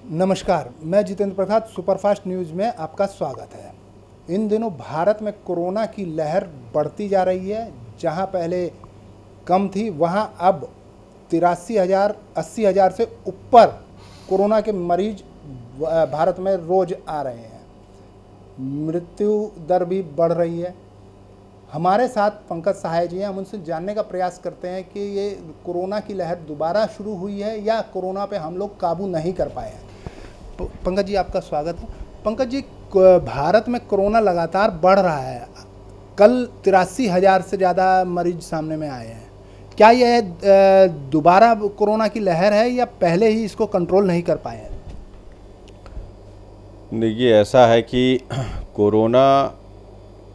नमस्कार, मैं Jitendra Prasad. Superfast news में आपका स्वागत है। इन दिनों भारत में कोरोना की लहर बढ़ती जा रही है। जहां पहले कम थी वहां अब 83,000 80,000 से ऊपर कोरोना के मरीज भारत में रोज़ आ रहे हैं। मृत्यु दर भी बढ़ रही है। हमारे साथ पंकज सहाय जी हैं। हम उनसे जानने का प्रयास करते हैं कि ये कोरोना की लहर दोबारा शुरू हुई है या कोरोना पे हम लोग काबू नहीं कर पाए हैं। पंकज जी, आपका स्वागत है। पंकज जी, भारत में कोरोना लगातार बढ़ रहा है। कल 83,000 से ज़्यादा मरीज सामने में आए हैं। क्या यह दोबारा कोरोना की लहर है या पहले ही इसको कंट्रोल नहीं कर पाए हैं? देखिए, ऐसा है कि कोरोना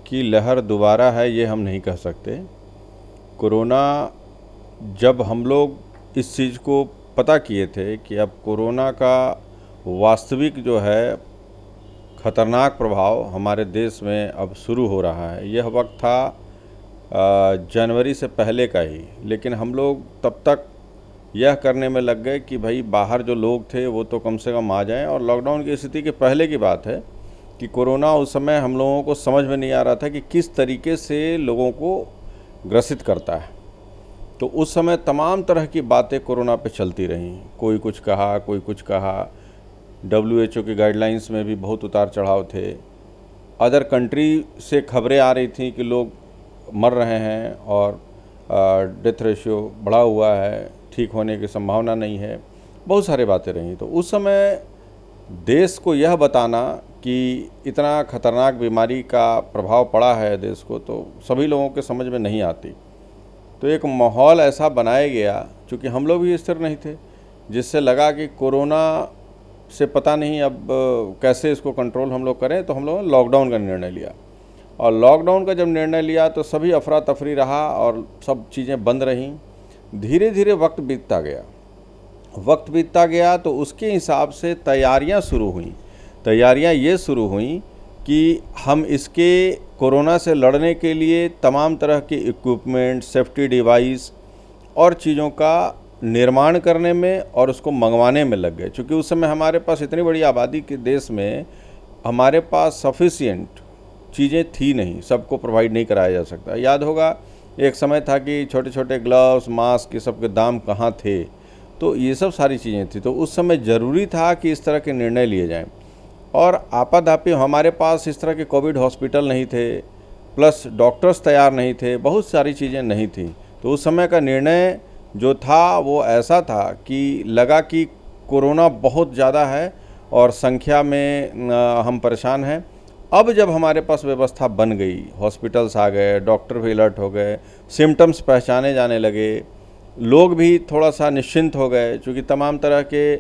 की लहर दोबारा है ये हम नहीं कह सकते। कोरोना, जब हम लोग इस चीज़ को पता किए थे कि अब कोरोना का वास्तविक जो है ख़तरनाक प्रभाव हमारे देश में अब शुरू हो रहा है, यह वक्त था जनवरी से पहले का ही। लेकिन हम लोग तब तक यह करने में लग गए कि भाई बाहर जो लोग थे वो तो कम से कम आ जाएं। और लॉकडाउन की स्थिति के पहले की बात है कि कोरोना उस समय हम लोगों को समझ में नहीं आ रहा था कि किस तरीके से लोगों को ग्रसित करता है। तो उस समय तमाम तरह की बातें कोरोना पे चलती रहीं। कोई कुछ कहा, कोई कुछ कहा। WHO की गाइडलाइंस में भी बहुत उतार चढ़ाव थे। अदर कंट्री से खबरें आ रही थी कि लोग मर रहे हैं और डेथ रेशियो बढ़ा हुआ है, ठीक होने की संभावना नहीं है। बहुत सारी बातें रहीं। तो उस समय देश को यह बताना कि इतना खतरनाक बीमारी का प्रभाव पड़ा है देश को, तो सभी लोगों के समझ में नहीं आती। तो एक माहौल ऐसा बनाया गया, चूँकि हम लोग भी स्थिर नहीं थे, जिससे लगा कि कोरोना से पता नहीं अब कैसे इसको कंट्रोल हम लोग करें। तो हम लोगों ने लॉकडाउन का निर्णय लिया। और लॉकडाउन का जब निर्णय लिया तो सभी अफरा तफरी रहा और सब चीज़ें बंद रहीं। धीरे धीरे वक्त बीतता गया तो उसके हिसाब से तैयारियां शुरू हुईं। तैयारियां ये शुरू हुईं कि हम इसके कोरोना से लड़ने के लिए तमाम तरह के इक्विपमेंट, सेफ्टी डिवाइस और चीज़ों का निर्माण करने में और उसको मंगवाने में लग गए। क्योंकि उस समय हमारे पास इतनी बड़ी आबादी के देश में हमारे पास सफिशिएंट चीज़ें थी नहीं, सबको प्रोवाइड नहीं कराया जा सकता। याद होगा एक समय था कि छोटे छोटे ग्लव्स, मास्क, ये सब के दाम कहाँ थे। तो ये सब सारी चीज़ें थी। तो उस समय ज़रूरी था कि इस तरह के निर्णय लिए जाएं। और आपाधापी हमारे पास इस तरह के कोविड हॉस्पिटल नहीं थे, प्लस डॉक्टर्स तैयार नहीं थे, बहुत सारी चीज़ें नहीं थी। तो उस समय का निर्णय जो था वो ऐसा था कि लगा कि कोरोना बहुत ज़्यादा है और संख्या में हम परेशान हैं। अब जब हमारे पास व्यवस्था बन गई, हॉस्पिटल्स आ गए, डॉक्टर भी अलर्ट हो गए, सिम्टम्स पहचाने जाने लगे, लोग भी थोड़ा सा निश्चिंत हो गए, क्योंकि तमाम तरह के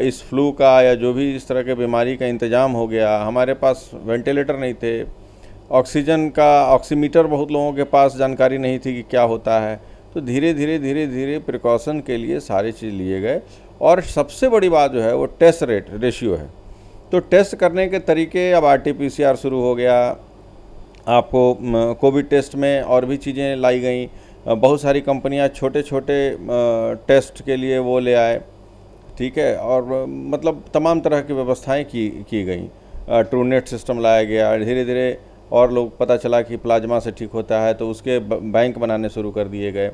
इस फ्लू का या जो भी इस तरह के बीमारी का इंतज़ाम हो गया। हमारे पास वेंटिलेटर नहीं थे, ऑक्सीजन का ऑक्सीमीटर बहुत लोगों के पास जानकारी नहीं थी कि क्या होता है। तो धीरे धीरे प्रिकॉशन के लिए सारी चीज़ लिए गए। और सबसे बड़ी बात जो है वो टेस्ट रेशियो है। तो टेस्ट करने के तरीके, अब RT-PCR शुरू हो गया। आपको कोविड टेस्ट में और भी चीज़ें लाई गई। बहुत सारी कंपनियां छोटे छोटे टेस्ट के लिए वो ले आए, ठीक है। और मतलब तमाम तरह की व्यवस्थाएं की गई। ट्रूनेट सिस्टम लाया गया। धीरे धीरे और लोग पता चला कि प्लाज्मा से ठीक होता है, तो उसके बैंक बनाने शुरू कर दिए गए।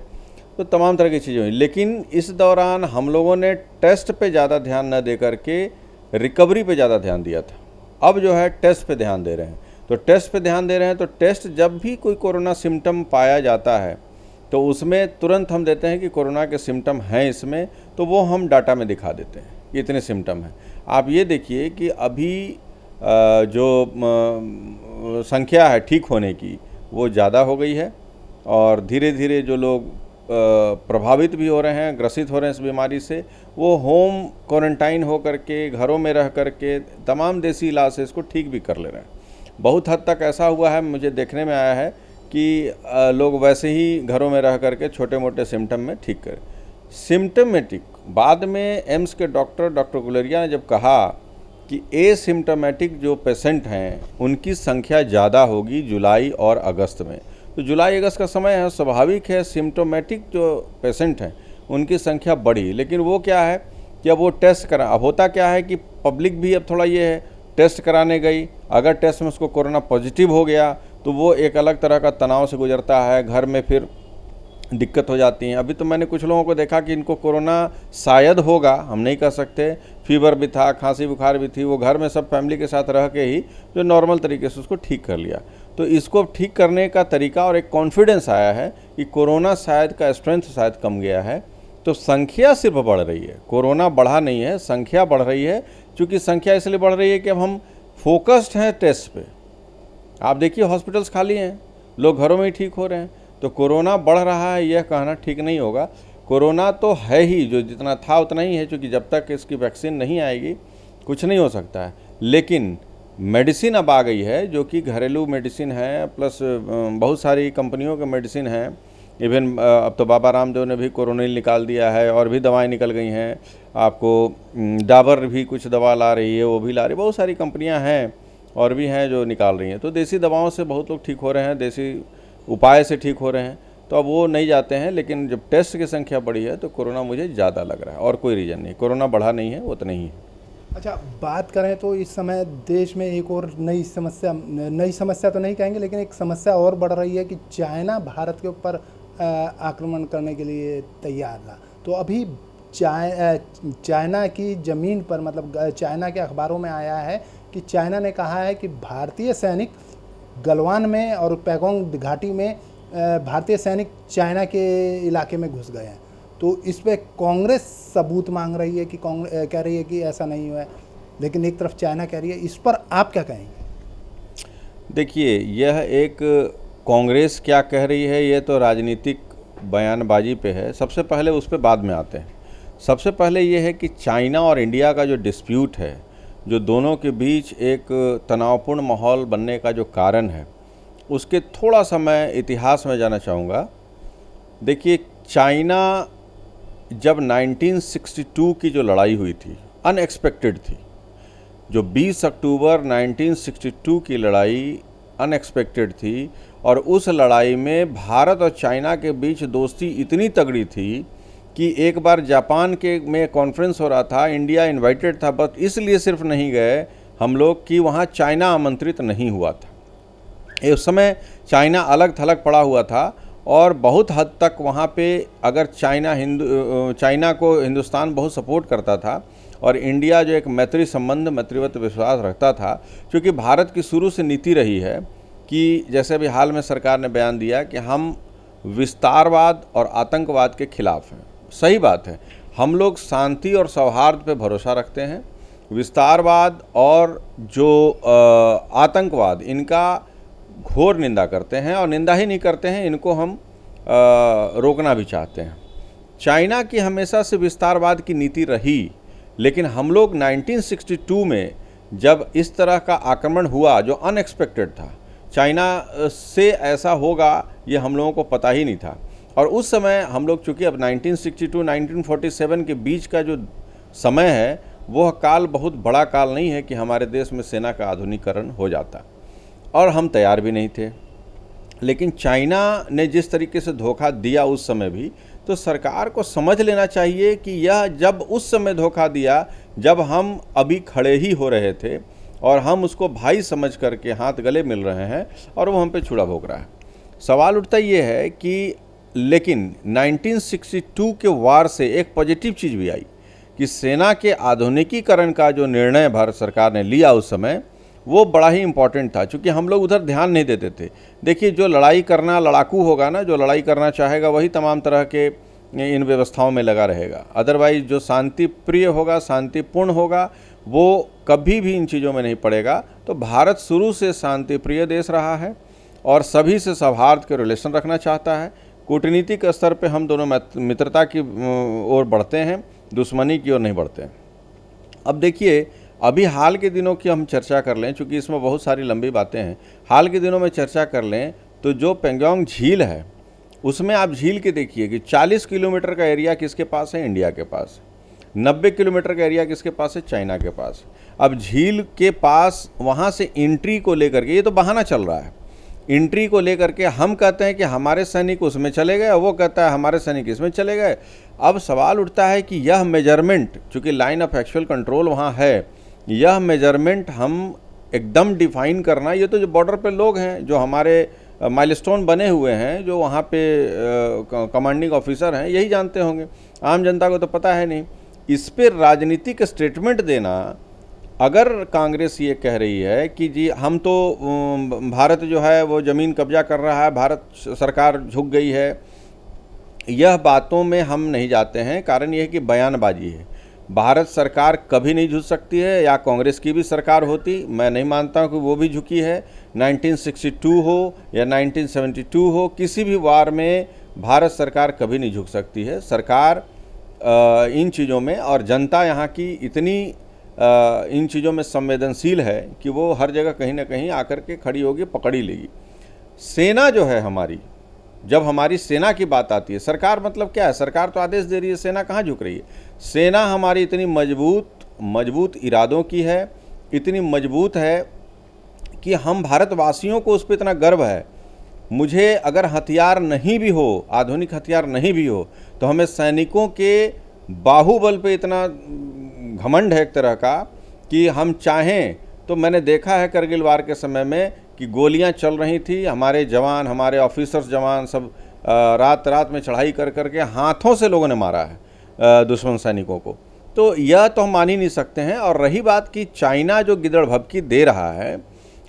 तो तमाम तरह की चीज़ें हुई। लेकिन इस दौरान हम लोगों ने टेस्ट पे ज़्यादा ध्यान न दे करके रिकवरी पे ज़्यादा ध्यान दिया था। अब जो है टेस्ट पे ध्यान दे रहे हैं। तो टेस्ट पे ध्यान दे रहे हैं तो टेस्ट, जब भी कोई कोरोना सिम्टम पाया जाता है तो उसमें तुरंत हम देते हैं कि कोरोना के सिम्टम हैं इसमें, तो वो हम डाटा में दिखा देते हैं कि इतने सिम्टम हैं। आप ये देखिए कि अभी जो संख्या है ठीक होने की वो ज़्यादा हो गई है। और धीरे धीरे जो लोग प्रभावित भी हो रहे हैं, ग्रसित हो रहे हैं इस बीमारी से, वो होम क्वारंटाइन हो करके, घरों में रह करके तमाम देसी इलाज से इसको ठीक भी कर ले रहे हैं। बहुत हद तक ऐसा हुआ है, मुझे देखने में आया है कि लोग वैसे ही घरों में रह करके छोटे मोटे सिम्टम में ठीक करें। सिम्टमेटिक, बाद में एम्स के डॉक्टर गुलेरिया ने जब कहा कि एसिम्टोमेटिक जो पेशेंट हैं उनकी संख्या ज़्यादा होगी जुलाई और अगस्त में। तो जुलाई अगस्त का समय है, स्वाभाविक है सिम्टोमेटिक जो पेशेंट हैं उनकी संख्या बढ़ी। लेकिन वो क्या है कि कि अब वो टेस्ट करा। अब होता क्या है कि पब्लिक भी अब थोड़ा ये है, टेस्ट कराने गई, अगर टेस्ट में उसको कोरोना पॉजिटिव हो गया तो वो एक अलग तरह का तनाव से गुजरता है, घर में फिर दिक्कत हो जाती हैं। अभी तो मैंने कुछ लोगों को देखा कि इनको कोरोना शायद होगा, हम नहीं कह सकते, फीवर भी था, खांसी बुखार भी थी, वो घर में सब फैमिली के साथ रह के ही जो नॉर्मल तरीके से उसको ठीक कर लिया। तो इसको ठीक करने का तरीका और एक कॉन्फिडेंस आया है कि कोरोना शायद का स्ट्रेंथ शायद कम गया है, तो संख्या सिर्फ बढ़ रही है, कोरोना बढ़ा नहीं है, संख्या बढ़ रही है। चूँकि संख्या इसलिए बढ़ रही है कि अब हम फोकस्ड हैं टेस्ट पे। आप देखिए हॉस्पिटल्स खाली हैं, लोग घरों में ही ठीक हो रहे हैं। तो कोरोना बढ़ रहा है यह कहना ठीक नहीं होगा। कोरोना तो है ही, जो जितना था उतना ही है, क्योंकि जब तक इसकी वैक्सीन नहीं आएगी कुछ नहीं हो सकता है। लेकिन मेडिसिन अब आ गई है, जो कि घरेलू मेडिसिन है, प्लस बहुत सारी कंपनियों के मेडिसिन हैं। इवन अब तो बाबा रामदेव ने भी कोरोनिल निकाल दिया है, और भी दवाएं निकल गई हैं। आपको डाबर भी कुछ दवा ला रही है, वो भी ला रही है, बहुत सारी कंपनियां हैं और भी हैं जो निकाल रही हैं। तो देसी दवाओं से बहुत लोग ठीक हो रहे हैं, देसी उपाय से ठीक हो रहे हैं। तो अब वो नहीं जाते हैं, लेकिन जब टेस्ट की संख्या बढ़ी है तो कोरोना मुझे ज़्यादा लग रहा है, और कोई रीज़न नहीं। कोरोना बढ़ा नहीं है, उतना ही है। अच्छा, बात करें तो इस समय देश में एक और नई समस्या तो नहीं कहेंगे, लेकिन एक समस्या और बढ़ रही है कि चाइना भारत के ऊपर आक्रमण करने के लिए तैयार था। तो अभी चाइना की ज़मीन पर, मतलब चाइना के अखबारों में आया है कि चाइना ने कहा है कि भारतीय सैनिक गलवान में और पैगोंग घाटी में भारतीय सैनिक चाइना के इलाके में घुस गए हैं। तो इस पे कांग्रेस सबूत मांग रही है कि कह रही है कि ऐसा नहीं हुआ है, लेकिन एक तरफ चाइना कह रही है। इस पर आप क्या कहेंगे? देखिए, यह एक कांग्रेस क्या कह रही है, ये तो राजनीतिक बयानबाजी पे है। सबसे पहले उस पर बाद में आते हैं। सबसे पहले ये है कि चाइना और इंडिया का जो डिस्प्यूट है, जो दोनों के बीच एक तनावपूर्ण माहौल बनने का जो कारण है, उसके थोड़ा सा मैं इतिहास में जाना चाहूँगा। देखिए, चाइना जब 1962 की जो लड़ाई हुई थी, अनएक्सपेक्टेड थी। जो 20 अक्टूबर 1962 की लड़ाई अनएक्सपेक्टेड थी, और उस लड़ाई में भारत और चाइना के बीच दोस्ती इतनी तगड़ी थी कि एक बार जापान के में कॉन्फ्रेंस हो रहा था, इंडिया इनवाइटेड था, बस इसलिए सिर्फ नहीं गए हम लोग कि वहाँ चाइना आमंत्रित नहीं हुआ था। उस समय चाइना अलग थलग पड़ा हुआ था, और बहुत हद तक वहाँ पे अगर चाइना को हिंदुस्तान बहुत सपोर्ट करता था, और इंडिया जो एक मैत्री संबंध, मैत्रीवत विश्वास रखता था। क्योंकि भारत की शुरू से नीति रही है कि जैसे अभी हाल में सरकार ने बयान दिया कि हम विस्तारवाद और आतंकवाद के खिलाफ हैं। सही बात है, हम लोग शांति और सौहार्द पे भरोसा रखते हैं। विस्तारवाद और जो आतंकवाद, इनका घोर निंदा करते हैं, और निंदा ही नहीं करते हैं, इनको हम रोकना भी चाहते हैं। चाइना की हमेशा से विस्तारवाद की नीति रही, लेकिन हम लोग 1962 में जब इस तरह का आक्रमण हुआ जो अनएक्सपेक्टेड था, चाइना से ऐसा होगा ये हम लोगों को पता ही नहीं था। और उस समय हम लोग, चूँकि अब 1962-1947 के बीच का जो समय है, वह काल बहुत बड़ा काल नहीं है कि हमारे देश में सेना का आधुनिकीकरण हो जाता, और हम तैयार भी नहीं थे। लेकिन चाइना ने जिस तरीके से धोखा दिया उस समय भी, तो सरकार को समझ लेना चाहिए कि यह जब उस समय धोखा दिया जब हम अभी खड़े ही हो रहे थे, और हम उसको भाई समझ करके हाथ गले मिल रहे हैं, और वो हम पे छुरा भोग रहा है। सवाल उठता ये है कि लेकिन 1962 के वार से एक पॉजिटिव चीज़ भी आई कि सेना के आधुनिकीकरण का जो निर्णय भारत सरकार ने लिया उस समय, वो बड़ा ही इम्पॉर्टेंट था, क्योंकि हम लोग उधर ध्यान नहीं देते थे। देखिए, जो लड़ाई करना लड़ाकू होगा ना, जो लड़ाई करना चाहेगा वही तमाम तरह के इन व्यवस्थाओं में लगा रहेगा। अदरवाइज जो शांति प्रिय होगा, शांतिपूर्ण होगा, वो कभी भी इन चीज़ों में नहीं पड़ेगा। तो भारत शुरू से शांति प्रिय देश रहा है, और सभी से सौहार्द के रिलेशन रखना चाहता है। कूटनीतिक स्तर पे हम दोनों मित्रता की ओर बढ़ते हैं, दुश्मनी की ओर नहीं बढ़ते हैं। अब देखिए, अभी हाल के दिनों की हम चर्चा कर लें, चूँकि इसमें बहुत सारी लंबी बातें हैं। हाल के दिनों में चर्चा कर लें तो जो पेंगोंग झील है, उसमें आप झील के देखिए कि 40 किलोमीटर का एरिया किसके पास है? इंडिया के पास। 90 किलोमीटर का एरिया किसके पास है? चाइना के पास। अब झील के पास वहाँ से एंट्री को लेकर के, ये तो बहाना चल रहा है, एंट्री को लेकर के हम कहते हैं कि हमारे सैनिक उसमें चले गए, वो कहता है हमारे सैनिक इसमें चले गए। अब सवाल उठता है कि यह मेजरमेंट, चूँकि लाइन ऑफ एक्चुअल कंट्रोल वहाँ है, यह मेजरमेंट हम एकदम डिफाइन करना, ये तो जो बॉर्डर पे लोग हैं, जो हमारे माइलस्टोन बने हुए हैं, जो वहाँ पे कमांडिंग ऑफिसर हैं, यही जानते होंगे। आम जनता को तो पता है नहीं। इस पर राजनीतिक स्टेटमेंट देना, अगर कांग्रेस ये कह रही है कि जी हम तो भारत जो है वो ज़मीन कब्जा कर रहा है, भारत सरकार झुक गई है, यह बातों में हम नहीं जाते हैं। कारण यह है कि बयानबाजी है। भारत सरकार कभी नहीं झुक सकती है, या कांग्रेस की भी सरकार होती, मैं नहीं मानता हूँ कि वो भी झुकी है। 1962 हो या 1972 हो, किसी भी वार में भारत सरकार कभी नहीं झुक सकती है। सरकार इन चीज़ों में, और जनता यहाँ की इतनी इन चीज़ों में संवेदनशील है कि वो हर जगह कहीं ना कहीं आकर के खड़ी होगी, पकड़ ही लेगी। सेना जो है हमारी, जब हमारी सेना की बात आती है, सरकार मतलब क्या है? सरकार तो आदेश दे रही है, सेना कहाँ झुक रही है? सेना हमारी इतनी मजबूत इरादों की है, इतनी मजबूत है कि हम भारतवासियों को उस पर इतना गर्व है। मुझे अगर हथियार नहीं भी हो, आधुनिक हथियार नहीं भी हो, तो हमें सैनिकों के बाहुबल पे इतना घमंड है एक तरह का कि हम चाहें तो, मैंने देखा है करगिल वार के समय में कि गोलियां चल रही थी, हमारे जवान, हमारे ऑफिसर्स जवान सब रात रात में चढ़ाई कर करके हाथों से लोगों ने मारा है दुश्मन सैनिकों को। तो यह तो हम मान ही नहीं सकते हैं। और रही बात कि चाइना जो गिदड़ भभकी दे रहा है,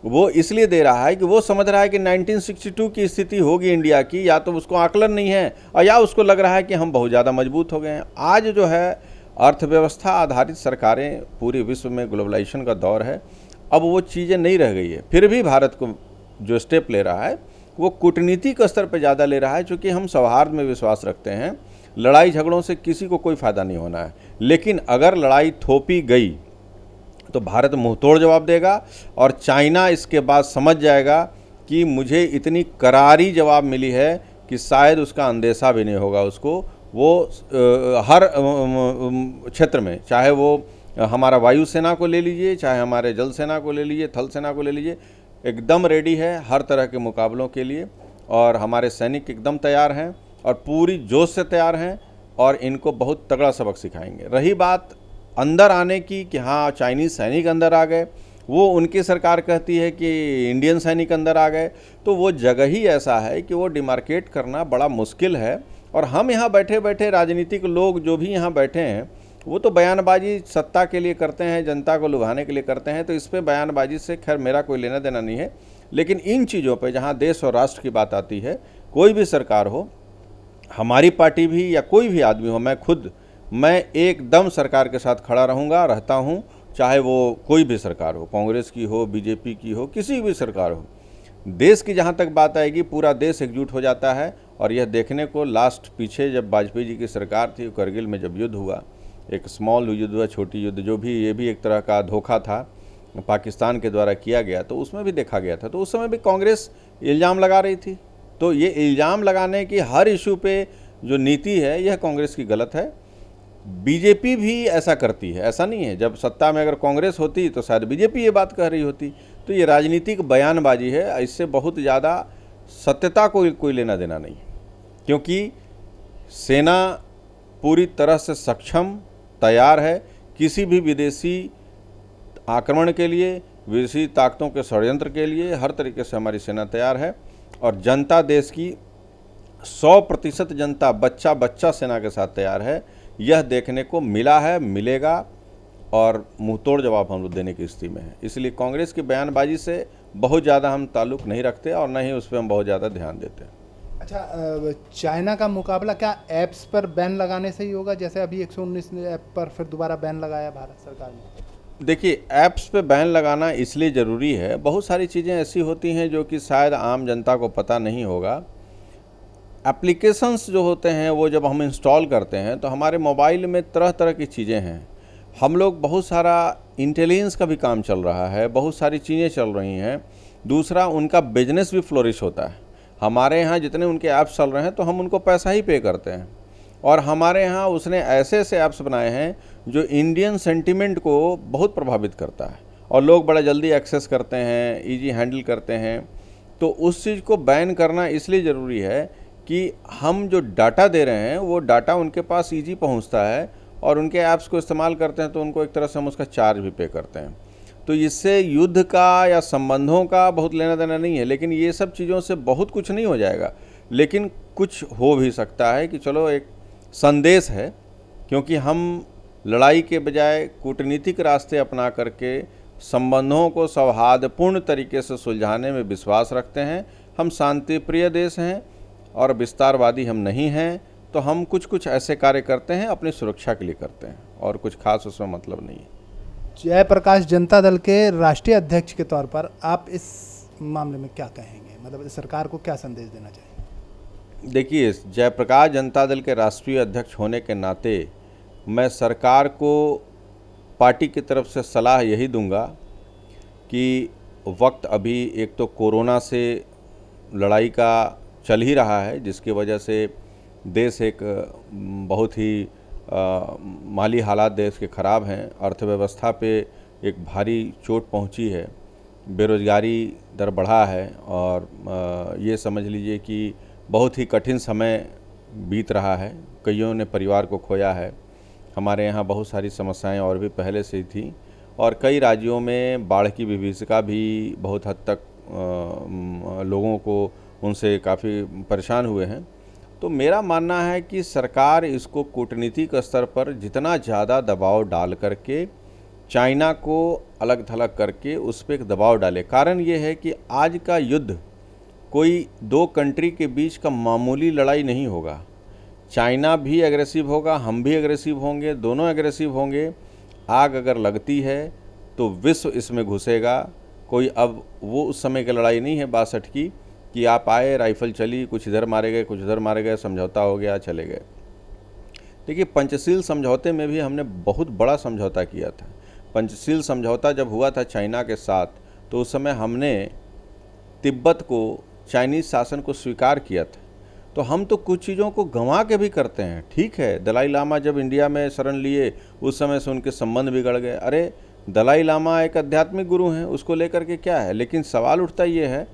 वो इसलिए दे रहा है कि वो समझ रहा है कि 1962 की स्थिति होगी इंडिया की, या तो उसको आकलन नहीं है, और या उसको लग रहा है कि हम बहुत ज़्यादा मजबूत हो गए हैं। आज जो है अर्थव्यवस्था आधारित सरकारें, पूरे विश्व में ग्लोबलाइजेशन का दौर है, अब वो चीज़ें नहीं रह गई है। फिर भी भारत को जो स्टेप ले रहा है वो कूटनीतिक स्तर पर ज़्यादा ले रहा है, क्योंकि हम सौहार्द में विश्वास रखते हैं। लड़ाई झगड़ों से किसी को कोई फ़ायदा नहीं होना है, लेकिन अगर लड़ाई थोपी गई तो भारत मुंहतोड़ जवाब देगा, और चाइना इसके बाद समझ जाएगा कि मुझे इतनी करारी जवाब मिली है कि शायद उसका अंदेशा भी नहीं होगा उसको। वो हर क्षेत्र में, चाहे वो हमारा वायुसेना को ले लीजिए, चाहे हमारे जल सेना को ले लीजिए, थल सेना को ले लीजिए, एकदम रेडी है हर तरह के मुकाबलों के लिए। और हमारे सैनिक एकदम तैयार हैं और पूरी जोश से तैयार हैं, और इनको बहुत तगड़ा सबक सिखाएंगे। रही बात अंदर आने की कि हाँ चाइनीज़ सैनिक अंदर आ गए, वो उनकी सरकार कहती है कि इंडियन सैनिक अंदर आ गए, तो वो जगह ही ऐसा है कि वो डिमार्केट करना बड़ा मुश्किल है। और हम यहाँ बैठे बैठे राजनीतिक लोग जो भी यहाँ बैठे हैं, वो तो बयानबाजी सत्ता के लिए करते हैं, जनता को लुभाने के लिए करते हैं। तो इस पर बयानबाजी से खैर मेरा कोई लेना देना नहीं है, लेकिन इन चीज़ों पे जहाँ देश और राष्ट्र की बात आती है, कोई भी सरकार हो, हमारी पार्टी भी या कोई भी आदमी हो, मैं एकदम सरकार के साथ खड़ा रहूँगा, रहता हूँ, चाहे वो कोई भी सरकार हो, कांग्रेस की हो, बीजेपी की हो, किसी भी सरकार हो। देश की जहाँ तक बात आएगी, पूरा देश एकजुट हो जाता है। और यह देखने को लास्ट पीछे जब वाजपेयी जी की सरकार थी, करगिल में जब युद्ध हुआ, एक स्मॉल युद्ध हुआ, छोटी युद्ध, जो भी ये भी एक तरह का धोखा था पाकिस्तान के द्वारा किया गया, तो उसमें भी देखा गया था। तो उस समय भी कांग्रेस इल्ज़ाम लगा रही थी। तो ये इल्ज़ाम लगाने की हर इशू पे जो नीति है, यह कांग्रेस की गलत है। बीजेपी भी ऐसा करती है, ऐसा नहीं है। जब सत्ता में अगर कांग्रेस होती तो शायद बीजेपी ये बात कह रही होती। तो ये राजनीतिक बयानबाजी है, इससे बहुत ज़्यादा सत्यता को कोई लेना देना नहीं, क्योंकि सेना पूरी तरह से सक्षम, तैयार है किसी भी विदेशी आक्रमण के लिए, विदेशी ताकतों के षड्यंत्र के लिए। हर तरीके से हमारी सेना तैयार है। और जनता, देश की 100% जनता, बच्चा बच्चा सेना के साथ तैयार है। यह देखने को मिला है, मिलेगा, और मुंहतोड़ जवाब हम लोग देने की स्थिति में है। इसलिए कांग्रेस की बयानबाजी से बहुत ज़्यादा हम ताल्लुक़ नहीं रखते, और न ही उस पर हम बहुत ज़्यादा ध्यान देते हैं। अच्छा, चाइना का मुकाबला क्या ऐप्स पर बैन लगाने से ही होगा? जैसे अभी 119 ऐप पर फिर दोबारा बैन लगाया भारत सरकार ने। देखिए, ऐप्स पे बैन लगाना इसलिए ज़रूरी है, बहुत सारी चीज़ें ऐसी होती हैं जो कि शायद आम जनता को पता नहीं होगा। एप्लीकेशंस जो होते हैं, वो जब हम इंस्टॉल करते हैं तो हमारे मोबाइल में तरह तरह की चीज़ें हैं। हम लोग, बहुत सारा इंटेलिजेंस का भी काम चल रहा है, बहुत सारी चीज़ें चल रही हैं। दूसरा, उनका बिजनेस भी फ्लोरिश होता है। हमारे यहाँ जितने उनके ऐप्स चल रहे हैं तो हम उनको पैसा ही पे करते हैं, और हमारे यहाँ उसने ऐसे ऐसे ऐप्स बनाए हैं जो इंडियन सेंटिमेंट को बहुत प्रभावित करता है, और लोग बड़ा जल्दी एक्सेस करते हैं, इजी हैंडल करते हैं। तो उस चीज़ को बैन करना इसलिए ज़रूरी है कि हम जो डाटा दे रहे हैं वो डाटा उनके पास ईजी पहुंचता है और उनके ऐप्स को इस्तेमाल करते हैं तो उनको एक तरह से हम उसका चार्ज भी पे करते हैं। तो इससे युद्ध का या संबंधों का बहुत लेना देना नहीं है, लेकिन ये सब चीज़ों से बहुत कुछ नहीं हो जाएगा, लेकिन कुछ हो भी सकता है कि चलो एक संदेश है, क्योंकि हम लड़ाई के बजाय कूटनीतिक रास्ते अपना करके संबंधों को सौहार्दपूर्ण तरीके से सुलझाने में विश्वास रखते हैं। हम शांति प्रिय देश हैं और विस्तारवादी हम नहीं हैं, तो हम कुछ कुछ ऐसे कार्य करते हैं अपनी सुरक्षा के लिए करते हैं और कुछ खास उसमें मतलब नहीं है। जयप्रकाश जनता दल के राष्ट्रीय अध्यक्ष के तौर पर आप इस मामले में क्या कहेंगे, मतलब सरकार को क्या संदेश देना चाहिए? देखिए, जयप्रकाश जनता दल के राष्ट्रीय अध्यक्ष होने के नाते मैं सरकार को पार्टी की तरफ से सलाह यही दूंगा कि वक्त अभी एक तो कोरोना से लड़ाई का चल ही रहा है, जिसकी वजह से देश एक बहुत ही माली हालात देश के ख़राब हैं, अर्थव्यवस्था पे एक भारी चोट पहुंची है, बेरोज़गारी दर बढ़ा है और ये समझ लीजिए कि बहुत ही कठिन समय बीत रहा है। कईयों ने परिवार को खोया है। हमारे यहाँ बहुत सारी समस्याएं और भी पहले से ही थी और कई राज्यों में बाढ़ की विभीषिका भी बहुत हद तक लोगों को उनसे काफ़ी परेशान हुए हैं। तो मेरा मानना है कि सरकार इसको कूटनीतिक स्तर पर जितना ज़्यादा दबाव डाल करके चाइना को अलग थलग करके उस पर एक दबाव डाले। कारण ये है कि आज का युद्ध कोई दो कंट्री के बीच का मामूली लड़ाई नहीं होगा। चाइना भी एग्रेसिव होगा, हम भी एग्रेसिव होंगे, दोनों एग्रेसिव होंगे। आग अगर लगती है तो विश्व इसमें घुसेगा। कोई अब वो उस समय की लड़ाई नहीं है 62 की कि आप आए, राइफल चली, कुछ इधर मारे गए, कुछ उधर मारे गए, समझौता हो गया, चले गए। देखिए, पंचशील समझौते में भी हमने बहुत बड़ा समझौता किया था। पंचशील समझौता जब हुआ था चाइना के साथ, तो उस समय हमने तिब्बत को, चाइनीज़ शासन को स्वीकार किया था। तो हम तो कुछ चीज़ों को गंवा के भी करते हैं। ठीक है, दलाई लामा जब इंडिया में शरण लिए उस समय से उनके संबंध बिगड़ गए। अरे, दलाई लामा एक आध्यात्मिक गुरु हैं, उसको लेकर के क्या है। लेकिन सवाल उठता ये है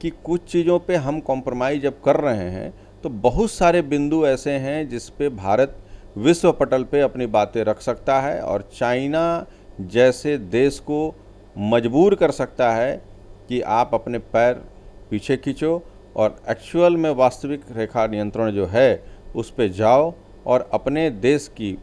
कि कुछ चीज़ों पे हम कॉम्प्रोमाइज़ जब कर रहे हैं तो बहुत सारे बिंदु ऐसे हैं जिस पे भारत विश्व पटल पे अपनी बातें रख सकता है और चाइना जैसे देश को मजबूर कर सकता है कि आप अपने पैर पीछे खींचो और एक्चुअल में वास्तविक रेखा नियंत्रण जो है उस पे जाओ और अपने देश की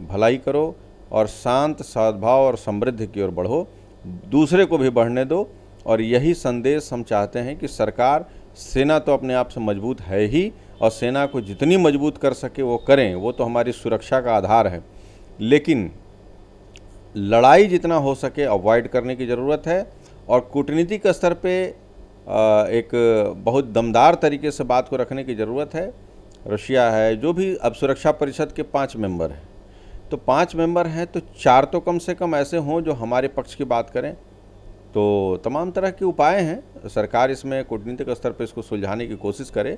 भलाई करो और शांत सद्भाव और समृद्धि की ओर बढ़ो, दूसरे को भी बढ़ने दो। और यही संदेश हम चाहते हैं कि सरकार, सेना तो अपने आप से मजबूत है ही और सेना को जितनी मजबूत कर सके वो करें, वो तो हमारी सुरक्षा का आधार है। लेकिन लड़ाई जितना हो सके अवॉइड करने की ज़रूरत है और कूटनीतिक स्तर पे एक बहुत दमदार तरीके से बात को रखने की ज़रूरत है। रशिया है, जो भी अब सुरक्षा परिषद के 5 मेंबर हैं, तो 5 मेंबर हैं तो 4 तो कम से कम ऐसे हों जो हमारे पक्ष की बात करें। तो तमाम तरह के उपाय हैं, सरकार इसमें कूटनीतिक स्तर पर इसको सुलझाने की कोशिश करे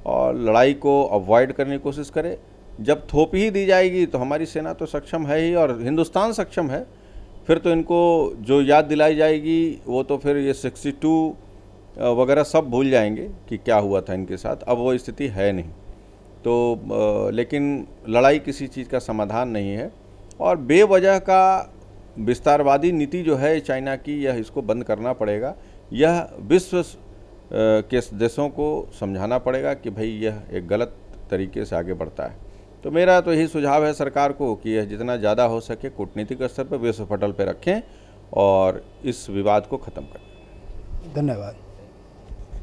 और लड़ाई को अवॉइड करने की कोशिश करे। जब थोप ही दी जाएगी तो हमारी सेना तो सक्षम है ही और हिंदुस्तान सक्षम है। फिर तो इनको जो याद दिलाई जाएगी वो तो फिर ये 62 वगैरह सब भूल जाएंगे कि क्या हुआ था इनके साथ। अब वो स्थिति है नहीं। तो लेकिन लड़ाई किसी चीज़ का समाधान नहीं है और बेवजह का विस्तारवादी नीति जो है चाइना की, यह इसको बंद करना पड़ेगा। यह विश्व के देशों को समझाना पड़ेगा कि भाई यह एक गलत तरीके से आगे बढ़ता है। तो मेरा तो यही सुझाव है सरकार को कि यह जितना ज़्यादा हो सके कूटनीतिक स्तर पर विश्व पटल पर रखें और इस विवाद को ख़त्म करें। धन्यवाद।